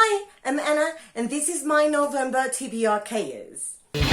Hi, I'm Anna, and this is my November TBR Chaos. Okay,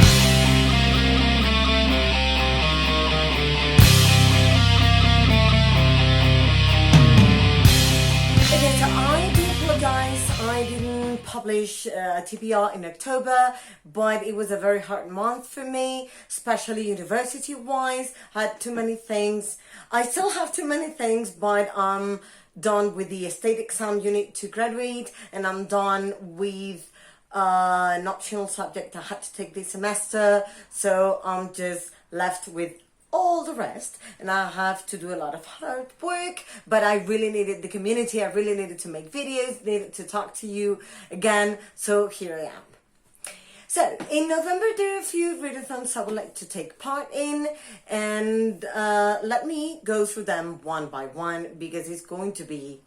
so I do apologize, I didn't publish TBR in October, but it was a very hard month for me, especially university-wise. I had too many things. I still have too many things, but I'm done with the state exam unit to graduate, and I'm done with an optional subject I had to take this semester, so I'm just left with all the rest, and I have to do a lot of hard work, but I really needed the community, I really needed to make videos, needed to talk to you again, so here I am. So, in November there are a few readathons I would like to take part in, and let me go through them one by one, because it's going to be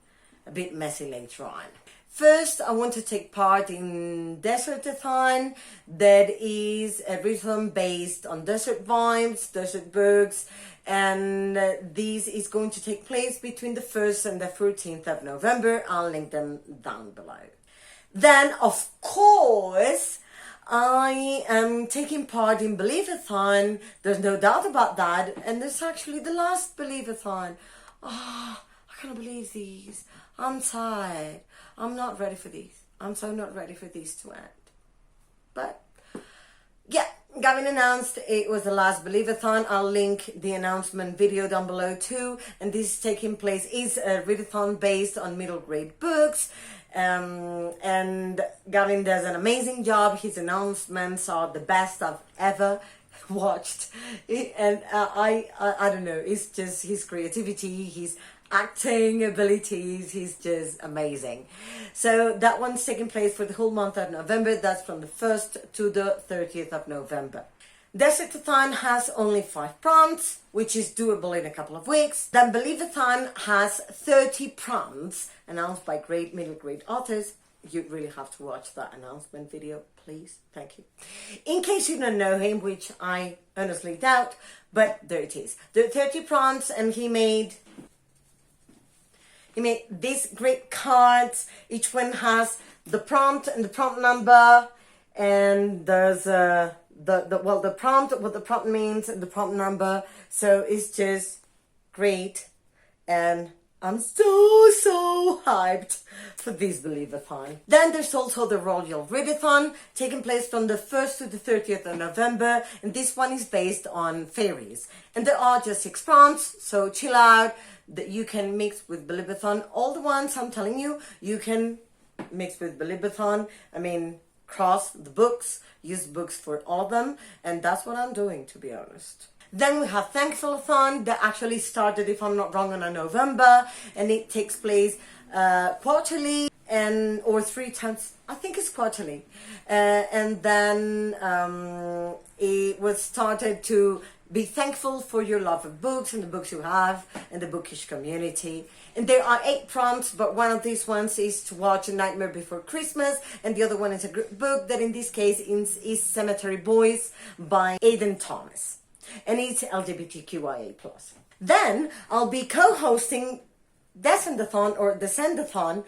a bit messy later on. First, I want to take part in Desertathon. That is a readathon based on desert vibes, desert books, and this is going to take place between the 1st and the 14th of November. I'll link them down below. Then, of course, I am taking part in Believathon. There's no doubt about that, and there's actually the last Believathon. Oh, I can't believe these. I'm tired. I'm not ready for these. I'm so not ready for these to end. But yeah, Gavin announced it was the last Believathon. I'll link the announcement video down below too. And this is taking place, is a readathon based on middle grade books. And Gavin does an amazing job. His announcements are the best I've ever watched. And I don't know, it's just his creativity, his acting abilities, he's just amazing. So that one's taking place for the whole month of November. That's from the 1st to the 30th of November. Desertathon has only 5 prompts, which is doable in a couple of weeks. Then Believathon has 30 prompts announced by great middle grade authors. You really have to watch that announcement video, please. Thank you. In case you don't know him, which I honestly doubt, but there it is. There are 30 prompts, and he made these great cards. Each one has the prompt and the prompt number, and there's the prompt, what the prompt means, and the prompt number. So it's just great, and I'm so hyped for this Believathon. Then there's also the Royal Readathon, taking place from the 1st to the 30th of November, and this one is based on fairies. And there are just 6 prompts, so chill out. That you can mix with Believathon. All the ones I'm telling you, you can mix with Believathon. I mean, cross the books, use books for all of them, and that's what I'm doing, to be honest. Then we have Thankfulathon that actually started, if I'm not wrong, on November, and it takes place quarterly or 3 times. I think it's quarterly, and then it was started to be thankful for your love of books and the books you have and the bookish community. And there are 8 prompts, but one of these ones is to watch A Nightmare Before Christmas, and the other one is a group book that in this case is Cemetery Boys by Aidan Thomas. And it's LGBTQIA+. Then I'll be co-hosting Descendathon or Descendathon,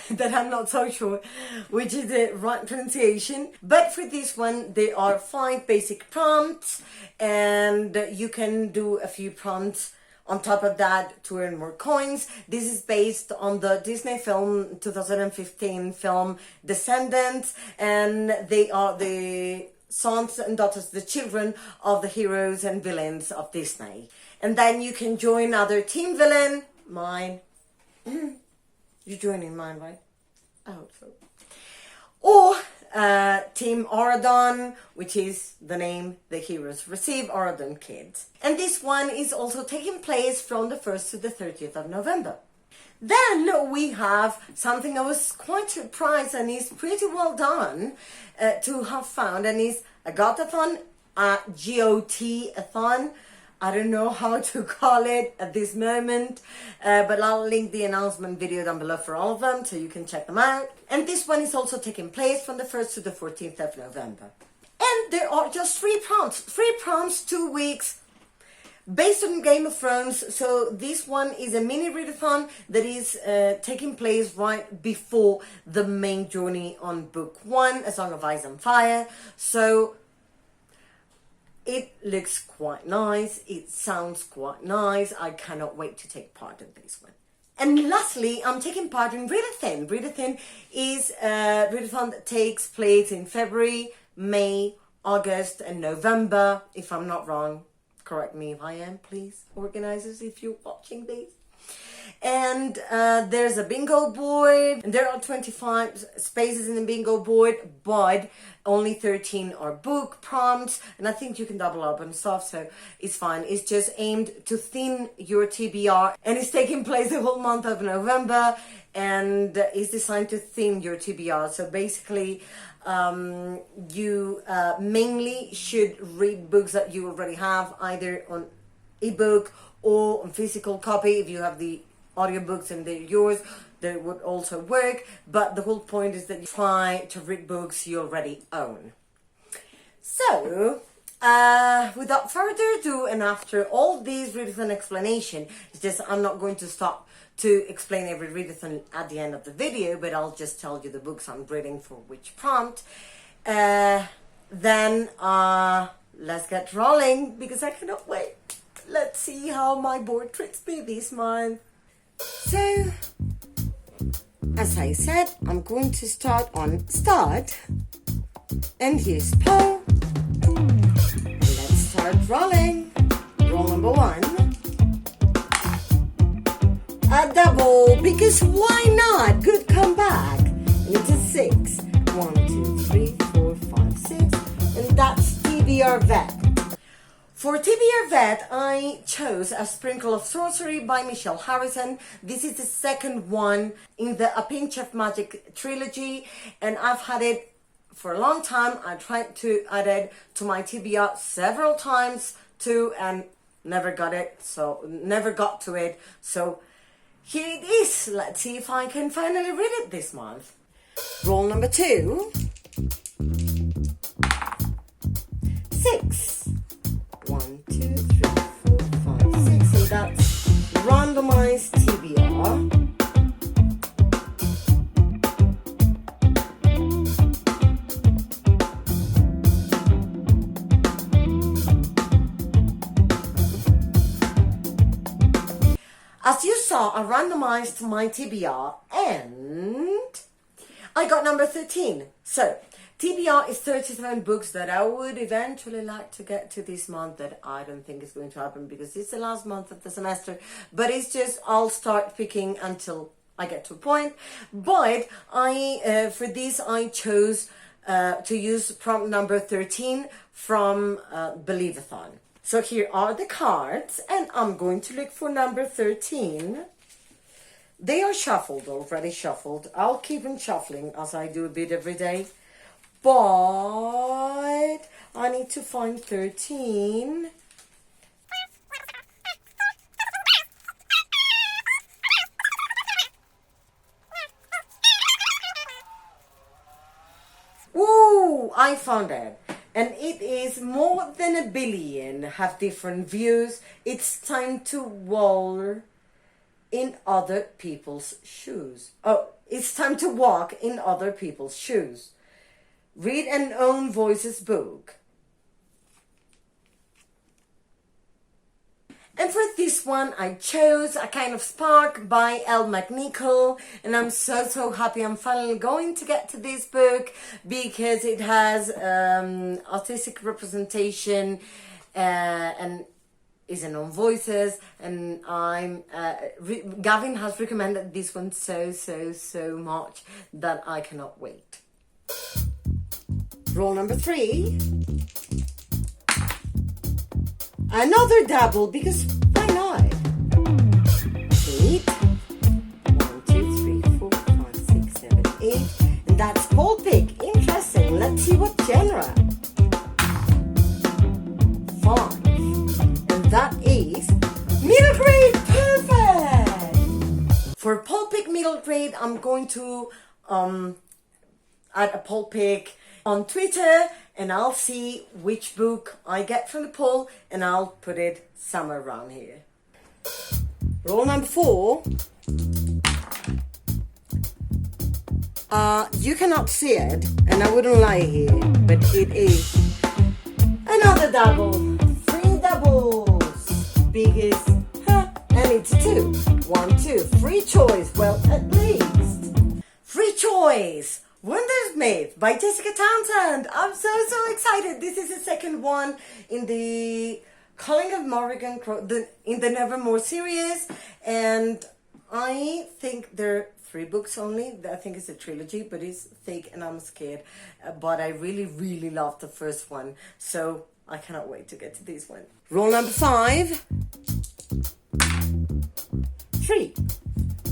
that I'm not so sure which is the right pronunciation. But for this one, there are 5 basic prompts, and you can do a few prompts on top of that to earn more coins. This is based on the Disney film, 2015 film Descendants, and they are the sons and daughters, the children of the heroes and villains of Disney. And then you can join other team villain, mine. You're joining mine, right? I hope so. Or Team Readathon, which is the name the heroes receive, Readathon Kids. And this one is also taking place from the 1st to the 30th of November. Then we have something I was quite surprised and is pretty well done to have found, and is AGoTathon, AGoTathon. I don't know how to call it at this moment, but I'll link the announcement video down below for all of them, so you can check them out. And this one is also taking place from the 1st to the 14th of November. And there are just 3 prompts. 3 prompts, 2 weeks. based on Game of Thrones. So this one is a mini readathon that is taking place right before the main journey on book 1, A Song of Ice and Fire. So it looks quite nice, it sounds quite nice. I cannot wait to take part in this one. And lastly, I'm taking part in Readathon. Readathon is a readathon that takes place in February, May, August and November, if I'm not wrong. Correct me if I am, please, organizers, if you're watching these. And there's a bingo board, and there are 25 spaces in the bingo board, but only 13 are book prompts, and I think you can double up and stuff, so it's fine. It's just aimed to thin your TBR, and it's taking place the whole month of November, and it's designed to thin your TBR. So basically, you mainly should read books that you already have, either on ebook or on physical copy. If you have the audiobooks and they're yours, they would also work, but the whole point is that you try to read books you already own. So without further ado, and after all these readathon explanation, it's just I'm not going to stop to explain every readathon at the end of the video, but I'll just tell you the books I'm reading for which prompt. Then let's get rolling, because I cannot wait. Let's see how my board treats me this month. So, as I said, I'm going to start on start, and here's Poe. Let's start rolling. Roll number 1. A double, because why not? Good comeback. And it's a 6. 1, 2, 3, 4, 5, 6, and that's TBR Vet. For TBR Vet, I chose A Sprinkle of Sorcery by Michelle Harrison. This is the second one in the A Pinch of Magic trilogy, and I've had it for a long time. I tried to add it to my TBR several times too, and never got to it. So here it is. Let's see if I can finally read it this month. Roll number 2. 6. 1, 2, 3, 4, 5, 6, and that's randomized TBR. As you saw, I randomized my TBR and I got number 13. So TBR is 37 books that I would eventually like to get to this month, that I don't think is going to happen because it's the last month of the semester, but it's just I'll start picking until I get to a point. But for this I chose to use prompt number 13 from Believathon. So here are the cards, and I'm going to look for number 13. They are shuffled, already shuffled. I'll keep them shuffling as I do a bit every day. But I need to find 13. Woo! I found it. And it is More Than a Billion Have Different Views. It's time to walk in other people's shoes. Oh, it's time to walk in other people's shoes. Read an Own Voices book. And for this one, I chose A Kind of Spark by Elle McNichol. And I'm so happy I'm finally going to get to this book, because it has artistic representation and is an Own Voices. And Gavin has recommended this one so much that I cannot wait. Roll number 3. Another double, because why not? 8. 1, 2, 3, 4, 5, 6, 7, 8. And that's pulp pick. Interesting. Let's see what genre. 5. And that is middle grade. Perfect. For pulp pick middle grade, I'm going to add a pulp pick on Twitter, and I'll see which book I get from the poll, and I'll put it somewhere around here. Rule number 4. You cannot see it, and I wouldn't lie here, but it is another double. 3 doubles. Biggest, and it's 2. 1, 2. Free choice. Well, at least. Free choice. Wondersmith by Jessica Townsend. I'm so excited. This is the second one in the Calling of Morrigan in the Nevermore series, and I think there are 3 books only. I think it's a trilogy, but it's thick and I'm scared. But I really love the first one, so I cannot wait to get to this one. Rule number 5. 3.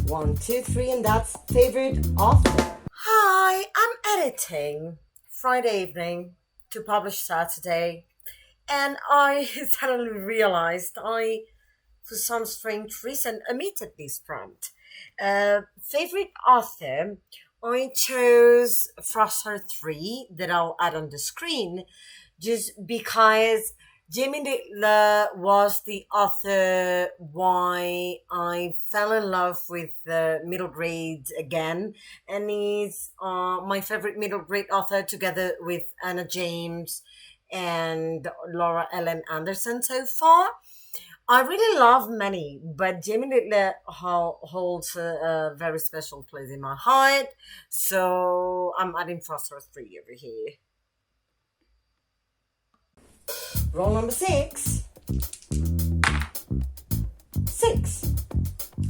1, 2, 3, and that's favorite author. Hi, I'm editing Friday evening to publish Saturday, and I suddenly realized I, for some strange reason, omitted this prompt. Favorite author, I chose Froster 3 that I'll add on the screen, just because Jamie Dittler was the author why I fell in love with the middle grade again, and he's my favorite middle grade author together with Anna James and Laura Ellen Anderson so far. I really love many, but Jamie Dittler holds a very special place in my heart, so I'm adding Froster 3 over here. Roll number 6. 6.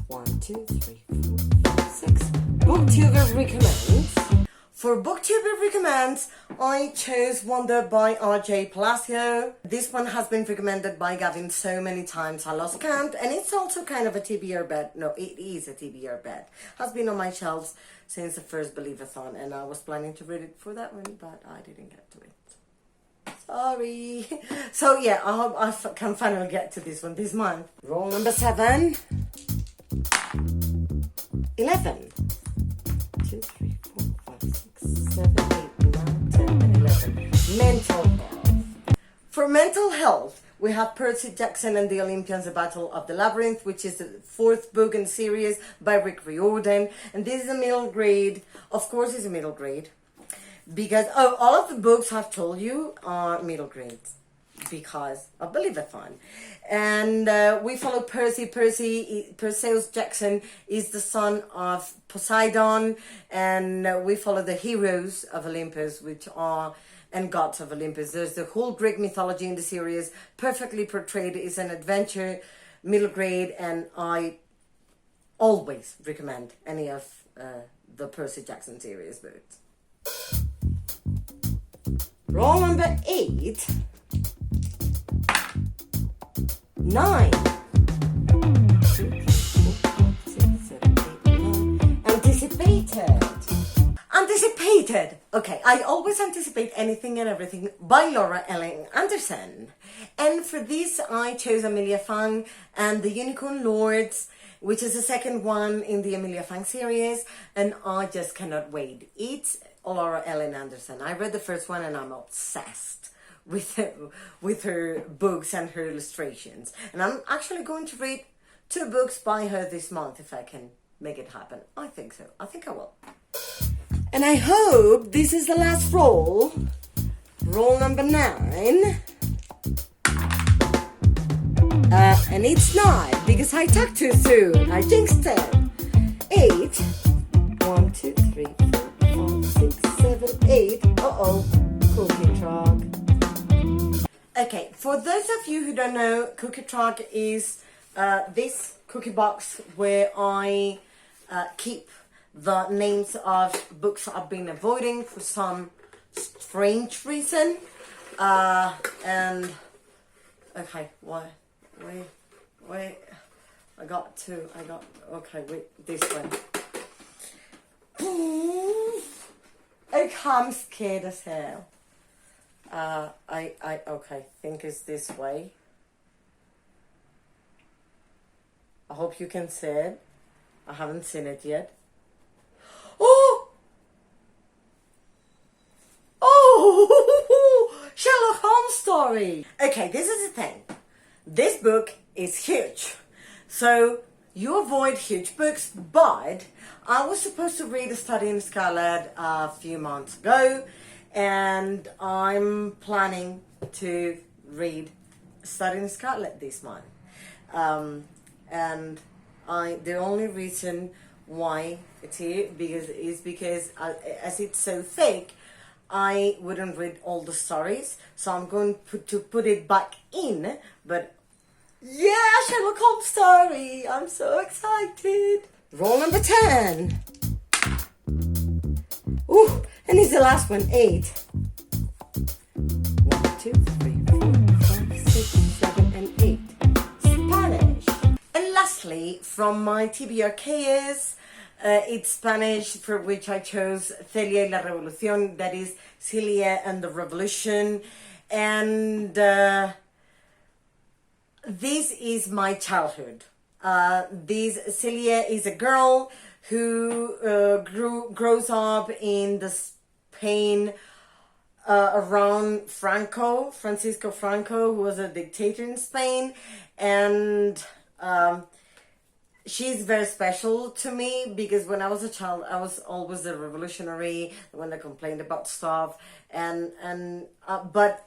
1, 2, 3, 4, 5, 6. Booktuber recommends. For Booktuber recommends, I chose Wonder by R.J. Palacio. This one has been recommended by Gavin so many times I lost count, and it's also kind of a TBR bet. No, it is a TBR bet. Has been on my shelves since the first Believathon, and I was planning to read it for that one, but I didn't get to it. Sorry. So yeah, I hope I can finally get to this one this month. Roll number 7. 11. 2, 3, 4, 5, 6, 7, 8, 9, 10, and 11. Mental health. For mental health, we have Percy Jackson and the Olympians, The Battle of the Labyrinth, which is the 4th book in the series by Rick Riordan. And this is a middle grade. Of course it's a middle grade. Because all of the books I've told you are middle grades because of Believathon. And we follow Percy. Perseus Jackson is the son of Poseidon, and we follow the heroes of Olympus, which are, and gods of Olympus. There's the whole Greek mythology in the series, perfectly portrayed. It's an adventure, middle grade, and I always recommend any of the Percy Jackson series books. Roll number 8. 9. 2, 3, 4, 5, 6, 7, 8, 9. Anticipated. Okay, I always anticipate anything and everything by Laura Ellen Anderson. And for this, I chose Amelia Fang and the Unicorn Lords, which is the second one in the Amelia Fang series, and I just cannot wait. It's Laura Ellen Anderson. I read the first one and I'm obsessed with her books and her illustrations. And I'm actually going to read 2 books by her this month if I can make it happen. I think so. I think I will. And I hope this is the last roll. Roll number 9. And it's not, because I talked too soon. I jinxed it. 8. 1, 2, 3, 4, 5, 6, 7, 8. Uh-oh. Cookie truck. Okay, for those of you who don't know, Cookie truck is this cookie box where I keep the names of books I've been avoiding for some strange reason. And okay, wait, okay, wait, this one. Okay, I'm scared as hell. Okay, think it's this way. I hope you can see it. I haven't seen it yet. Oh! story. Okay, this is the thing. This book is huge. So you avoid huge books, but I was supposed to read A Study in Scarlet a few months ago, and I'm planning to read A Study in Scarlet this month. And the only reason why it's here because as it's so thick, I wouldn't read all the stories, so I'm going to put it back in. But yeah, Sherlock Holmes story! I'm so excited. Roll number 10. Ooh, and it's the last one, 8. 1, 2, 3, 4, 5, 6, 7, and 8. Spanish. And lastly, from my TBR Chaos, it's Spanish, for which I chose Celia y la Revolución, that is Celia and the Revolution. And this is my childhood. Celia is a girl who grows up in the Spain around Francisco Franco, who was a dictator in Spain. And she's very special to me because when I was a child, I was always a revolutionary, the one that complained about stuff, but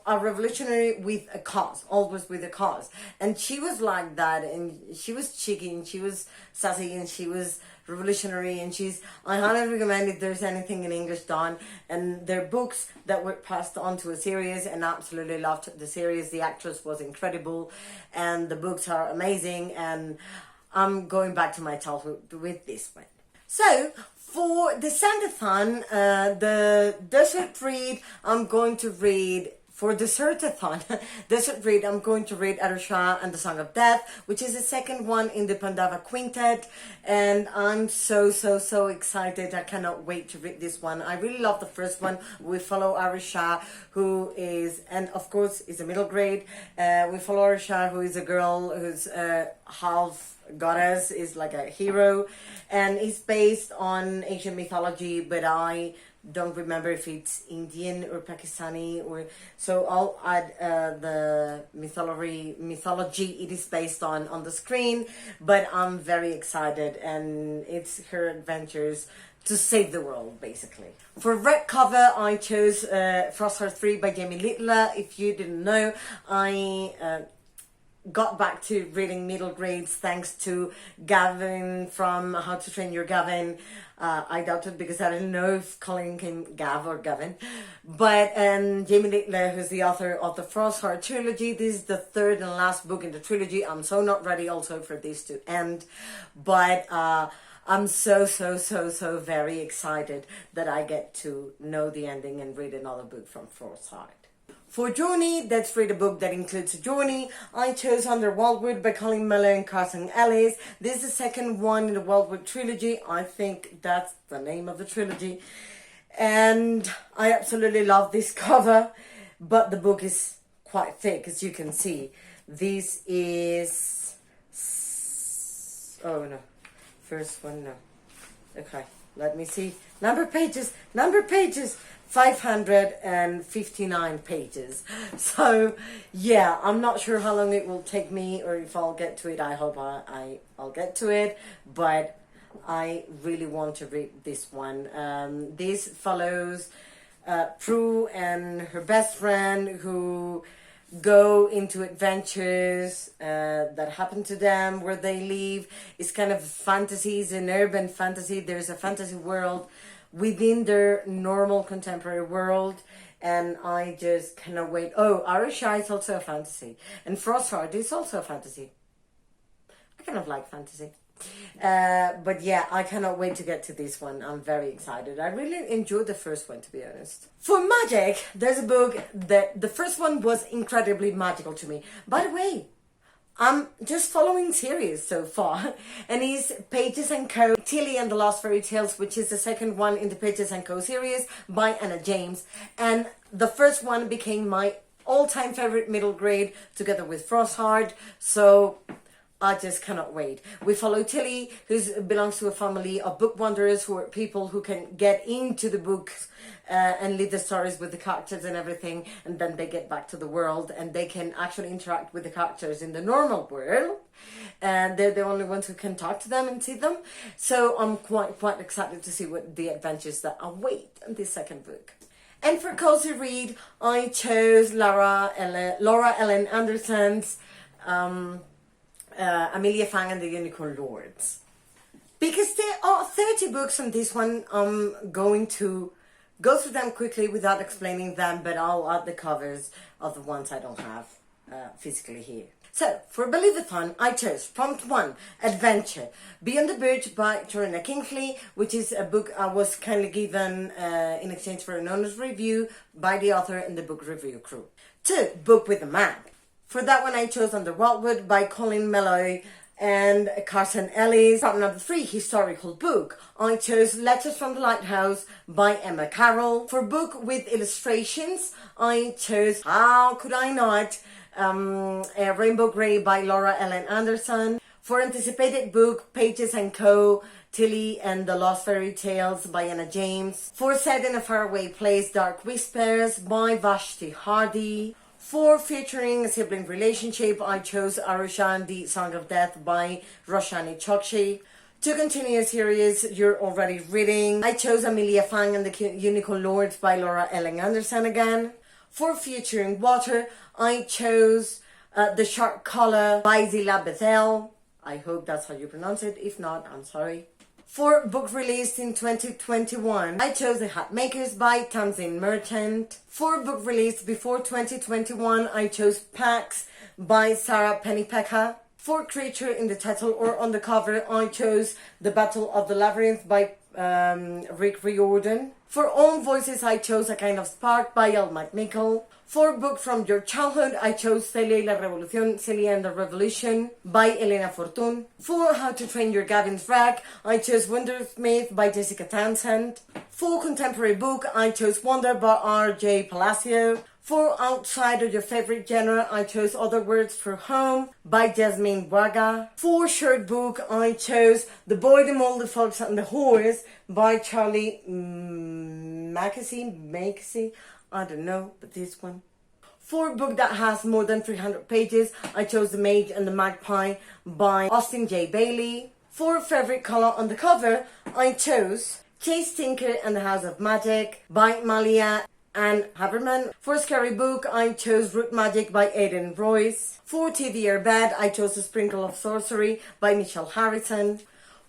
a revolutionary with a cause, always with a cause. And she was like that, and she was cheeky, and she was sassy, and she was revolutionary, and I highly recommend if there's anything in English done. And their books that were passed on to a series, and I absolutely loved the series. The actress was incredible, and the books are amazing, and I'm going back to my childhood with this one. So, for Descendathon, the desert read, I'm going to read, for Desertathon, I'm going to read Arusha and the Song of Death, which is the second one in the Pandava Quintet, and I'm so excited. I cannot wait to read this one. I really love the first one. We follow Arusha, who is, and of course, is a middle grade. We follow Arusha, who is a girl who's half goddess, is like a hero, and it's based on Asian mythology, but I don't remember if it's Indian or Pakistani, or so I'll add the mythology it is based on the screen. But I'm very excited, and it's her adventures to save the world, basically. For red cover, I chose Frostheart 3 by Jamie Littler. If you didn't know, I got back to reading middle grades thanks to Gavin from How to Train Your Gavin. I doubted because I didn't know if calling him Gav or Gavin. But Jamie Littler, who's the author of the Frostheart trilogy, this is the third and last book in the trilogy. I'm so not ready also for this to end. But I'm so very excited that I get to know the ending and read another book from Frostheart. For Journey, let's read a book that includes a journey. I chose Under Wildwood by Colin Miller and Carson Ellis. This is the second one in the Wildwood trilogy. I think that's the name of the trilogy. And I absolutely love this cover, but the book is quite thick, as you can see. This is... oh no, first one, no. Okay, let me see. Number pages. 559 pages. So yeah, I'm not sure how long it will take me or if I'll get to it. I hope I'll get to it, but I really want to read this one. This follows Prue and her best friend who go into adventures that happen to them where they live. It's kind of fantasy, it's an urban fantasy. There's a fantasy world within their normal contemporary world, and I just cannot wait. Oh, Arusha is also a fantasy, and Frostheart is also a fantasy. I kind of like fantasy. But yeah, I cannot wait to get to this one. I'm very excited. I really enjoyed the first one, to be honest. For magic, there's a book that the first one was incredibly magical to me. By the way, I'm just following series so far, and it's Pages & Co. Tilly and the Lost Fairy Tales, which is the second one in the Pages & Co. series by Anna James, and the first one became my all-time favorite middle grade together with Frostheart, so I just cannot wait. We follow Tilly, who belongs to a family of book wanderers, who are people who can get into the books and lead the stories with the characters and everything, and then they get back to the world and they can actually interact with the characters in the normal world. And they're the only ones who can talk to them and see them. So I'm quite excited to see what the adventures that await in this second book. And for cozy read, I chose Laura Ellen Anderson's Amelia Fang and the Unicorn Lords. Because there are 30 books on this one, I'm going to go through them quickly without explaining them, but I'll add the covers of the ones I don't have physically here. So, for Believathon, I chose Prompt 1, Adventure, Beyond the Bridge by Torina Kingsley, which is a book I was kindly given in exchange for an honest review by the author and the book review crew. 2, Book with a Map. For that one, I chose Under Wildwood by Colin Meloy and Carson Ellis. Prompt number 3, Historical Book. I chose Letters from the Lighthouse by Emma Carroll. For book with illustrations, I chose, how could I not, Rainbow Grey by Laura Ellen Anderson. For anticipated book, Pages & Co., Tilly and the Lost Fairy Tales by Anna James. For Set in a Faraway Place, Dark Whispers by Vashti Hardy. For featuring a sibling relationship, I chose Arusha and the Song of Death by Roshani Chokshi. To continue a series you're already reading, I chose Amelia Fang and the Unicorn Lords by Laura Ellen Anderson again. For featuring water, I chose The Shark Collar by Zila Bethel. I hope that's how you pronounce it. If not, I'm sorry. For book released in 2021, I chose The Hat Makers by Tamsin Merchant. For book released before 2021, I chose Pax by Sarah Pennypeka. For creature in the title or on the cover, I chose The Battle of the Labyrinth by Rick Riordan. For own voices, I chose A Kind of Spark by Elle McNichol. For book from your childhood, I chose Celia y la Revolución, Celia and the Revolution by Elena Fortun. For How to Train Your Gavin's Rat, I chose Wondersmith by Jessica Townsend. For contemporary book, I chose Wonder by R.J. Palacio. For outside of your favorite genre, I chose Other Words for Home by Jasmine Waga. For short book, I chose The Boy, the Mole, the Fox and the Horse by Charlie Mackesy, I don't know, but this one. For a book that has more than 300 pages, I chose The Mage and the Magpie by Austin J. Bailey. For favorite color on the cover, I chose Chase Tinker and the House of Magic by Malia and Haberman. For scary book, I chose Root Magic by Aidan Royce. For TBR Bed, I chose A Sprinkle of Sorcery by Michelle Harrison.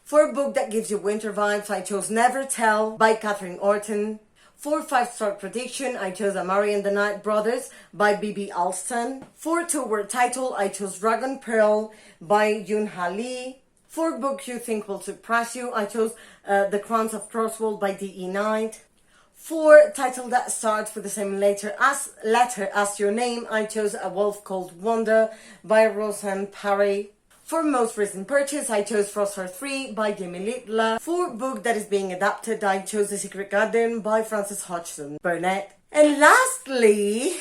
For a book that gives you winter vibes, I chose Never Tell by Catherine Orton. For 5-star prediction, I chose Amari and the Night Brothers by B.B. Alston. For 2-word title, I chose Dragon Pearl by Yoon Ha Lee. For book you think will surprise you, I chose The Crowns of Crosswell by D.E. Knight. For title that starts with the same letter as your name, I chose A Wolf Called Wonder by Roseanne Parry. For most recent purchase, I chose Frostheart 3 by Jamie Little. For book that is being adapted, I chose The Secret Garden by Frances Hodgson Burnett. And lastly,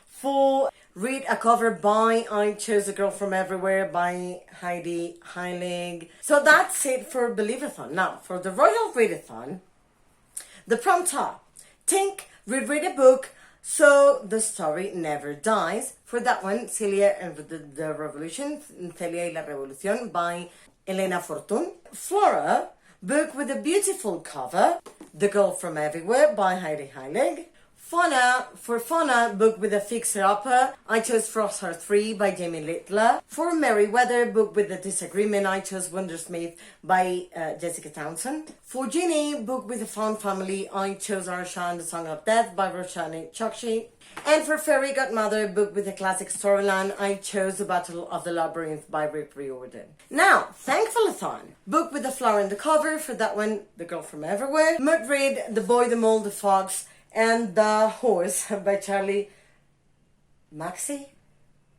for read a cover by, I chose A Girl From Everywhere by Heidi Heilig. So that's it for Believathon. Now, for the Royal Readathon, the prompts are: think, read a book, so the story never dies. For that one, Celia and the Revolution, Celia y la Revolución by Elena Fortun. Flora, book with a beautiful cover, The Girl From Everywhere by Heidi Heilig. Fauna, book with a fixer-upper, I chose Frostheart 3 by Jamie Littler. For Merryweather, book with a disagreement, I chose Wondersmith by Jessica Townsend. For Ginny, book with a found family, I chose Arusha and the Song of Death by Roshani Chokshi. And for Fairy Godmother, book with a classic storyline, I chose The Battle of the Labyrinth by Rick Riordan. Now, Thankfulathon, book with a flower in the cover, for that one, The Girl From Everywhere. Mudread, The Boy, the Mole, the Fox, and the Horse by Charlie Maxey.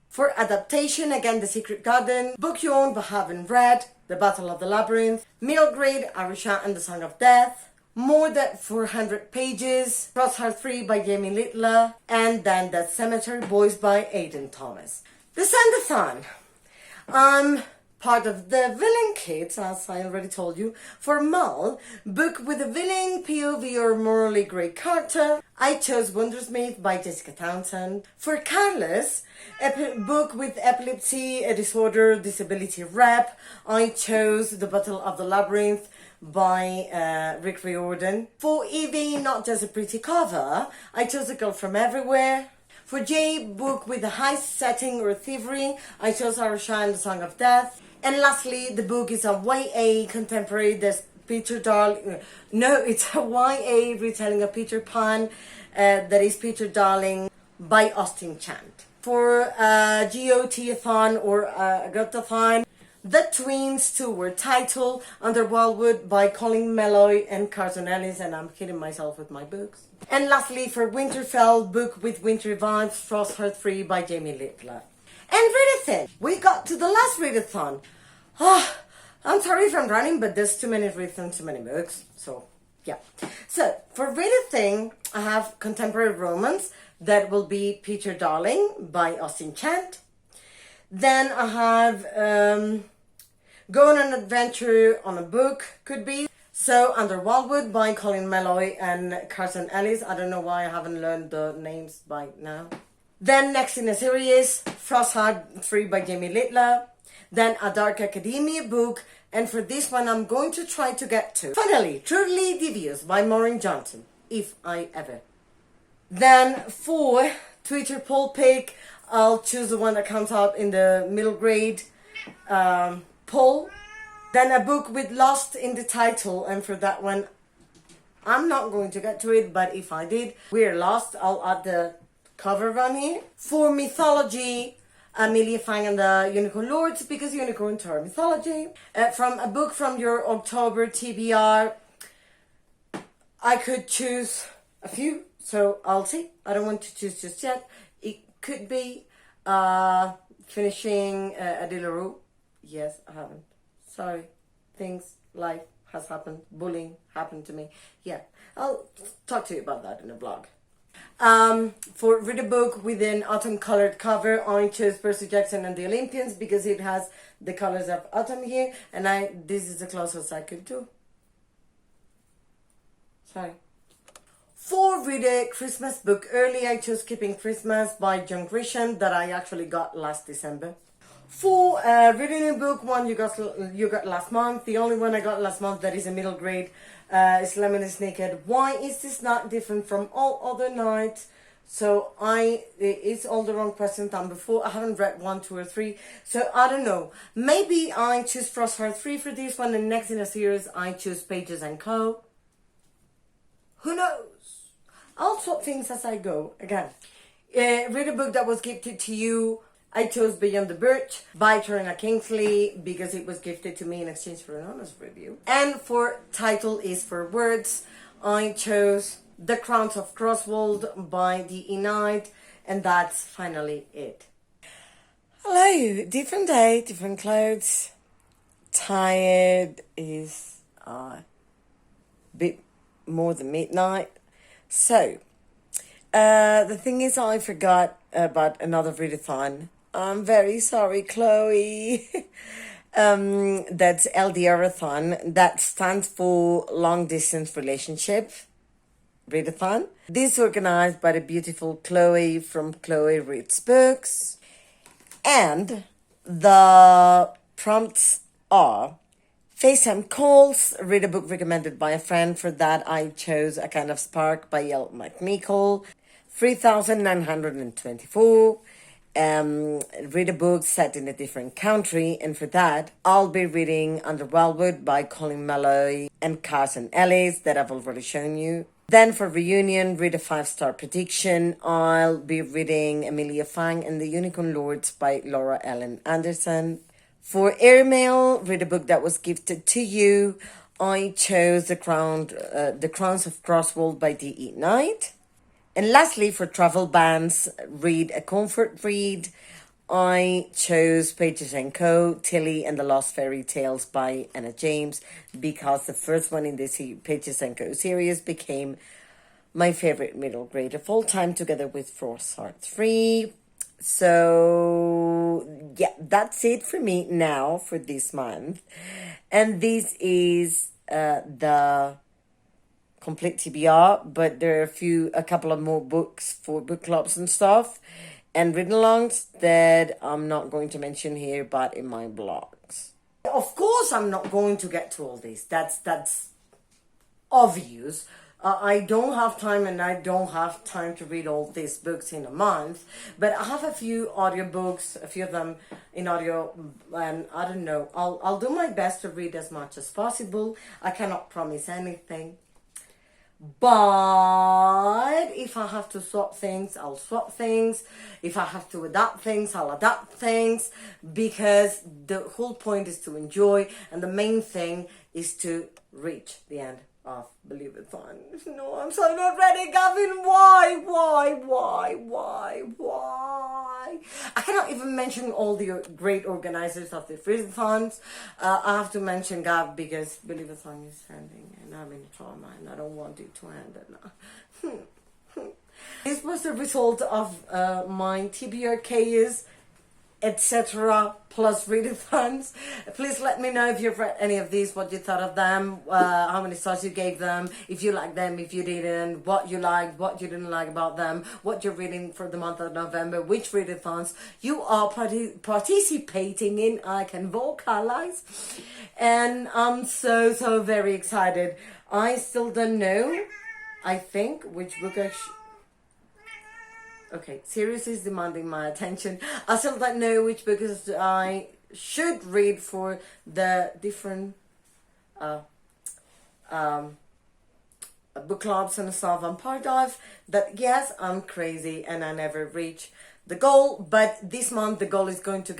For adaptation, again, The Secret Garden, book you own but haven't read, The Battle of the Labyrinth. Middle grade, Arusha and the Song of Death. More than 400 pages, Frostheart 3 by Jamie Littler, and then The Cemetery Boys by Aidan Thomas. Descendathon. I'm part of the villain kit, as I already told you. For Mal, book with a villain, POV or morally grey character, I chose Wondersmith by Jessica Townsend. For Carlos, book with epilepsy, a disorder, disability rep, I chose The Battle of the Labyrinth by Rick Riordan. For Evie, not just a pretty cover, I chose A Girl From Everywhere. For Jay, book with a heist setting or thievery, I chose Arusha and the Song of Death. And lastly, the book is a YA contemporary that's Peter Darling. No, it's a YA retelling of Peter Pan that is Peter Darling by Austin Chant. For AGoTathon or AGoTathon, the twins too were titled Under Wildwood by Colin Meloy and Carson Ellis, and I'm hitting myself with my books. And lastly, for Winterfell, book with winter vibes, Frostheart 3 by Jamie Littler. And Readathon, we got to the last Readathon. I'm sorry if I'm running, but there's too many Readathons, too many books. So, yeah. So, for Readathon, I have contemporary romance that will be Peter Darling by Austin Chant. Then I have Go on an Adventure on a Book, could be. So, Under Wildwood by Colin Meloy and Carson Ellis. I don't know why I haven't learned the names by now. Then next in the series, Frostheart 3 by Jamie Littler. Then a Dark Academia book. And for this one, I'm going to try to get to. Finally, Truly Devious by Maureen Johnson, if I ever. Then for Twitter poll pick, I'll choose the one that comes out in the middle grade poll. Then a book with Lost in the title, and for that one, I'm not going to get to it, but if I did, We're Lost, I'll add the cover run here. For mythology, Amelia Fang and the Unicorn Lords, because unicorns are mythology. From a book from your October TBR, I could choose a few, so I'll see. I don't want to choose just yet. It could be finishing a LDR-A. Yes, I haven't. Sorry. Life has happened. Bullying happened to me. Yeah, I'll talk to you about that in a blog. For read a book with an autumn colored cover, I chose Percy Jackson and the Olympians because it has the colors of autumn here, and this is the closest I could do. Sorry. For read a Christmas book early, I chose Keeping Christmas by John Grisham that I actually got last December. For reading a book, one you got last month. The only one I got last month that is a middle grade is Lemon is Naked. Why is this not different from all other nights? So it's all the wrong present time before. I haven't read 1, 2, or 3. So I don't know. Maybe I choose Frostheart 3 for this one, and next in the series I choose Pages and Co. Who knows? I'll swap things as I go. Again, read a book that was gifted to you. I chose Beyond the Birch by Torina Kingsley because it was gifted to me in exchange for an honest review. And for Title is for Words, I chose The Crowns of Crosswald by D.E. Knight, and that's finally it. Hello, different day, different clothes. Tired is a bit more than midnight. So, the thing is, I forgot about another readathon. I'm very sorry, Chloe. That's LDR-A-Thon. That stands for Long Distance Relationship Readathon. This is organized by the beautiful Chloe from Chloe Reads Books. And the prompts are FaceTime calls, read a book recommended by a friend. For that, I chose A Kind of Spark by Yael McNichol. 3,924. Read a book set in a different country, and for that I'll be reading Under Wildwood by Colin Meloy and Carson Ellis that I've already shown you. Then for reunion, read a 5-star prediction. I'll be reading Amelia Fang and the Unicorn Lords by Laura Ellen Anderson. For airmail, read a book that was gifted to you. I chose The Crowns of Crosswald by D.E. Knight. And lastly, for travel bans, read a comfort read. I chose Pages and Co, Tilly and the Lost Fairy Tales by Anna James, because the first one in this Pages and Co series became my favorite middle grade of all time, together with Frostheart 3. So yeah, that's it for me now for this month. And this is the complete TBR, but there are a couple of more books for book clubs and stuff, and read-alongs that I'm not going to mention here, but in my blogs. Of course, I'm not going to get to all this. That's obvious. I don't have time, and I don't have time to read all these books in a month, but I have a few audiobooks, a few of them in audio, and I don't know, I'll do my best to read as much as possible. I cannot promise anything, but if I have to swap things, I'll swap things. If I have to adapt things, I'll adapt things, because the whole point is to enjoy, and the main thing is to reach the end of Believathon. No, I'm so not ready, Gavin. Why? I cannot even mention all the great organizers of the Readathons. I have to mention Gav, because Believathon is ending and I'm in trauma and I don't want it to end now. This was the result of my TBR Chaos, etc. plus readathons. Please let me know if you've read any of these, what you thought of them, how many stars you gave them, if you liked them, if you didn't, what you liked, what you didn't like about them, what you're reading for the month of November, which readathons you are participating in. I can vocalize, and I'm so very excited. I still don't know, I think, which book Okay, Sirius is demanding my attention. I still don't know which books I should read for the different book clubs and stuff I'm part of. That yes, I'm crazy and I never reach the goal. But this month the goal is going to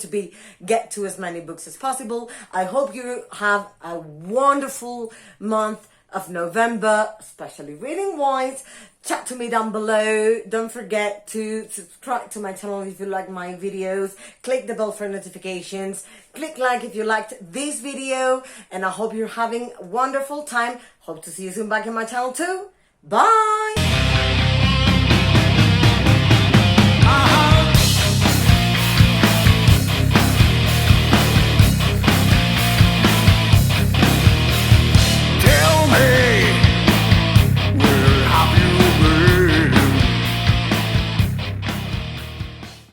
be get to as many books as possible. I hope you have a wonderful month of November, especially reading wise. Chat to me down below. Don't forget to subscribe to my channel if you like my videos. Click the bell for notifications. Click like if you liked this video. And I hope you're having a wonderful time. Hope to see you soon back in my channel too. Bye!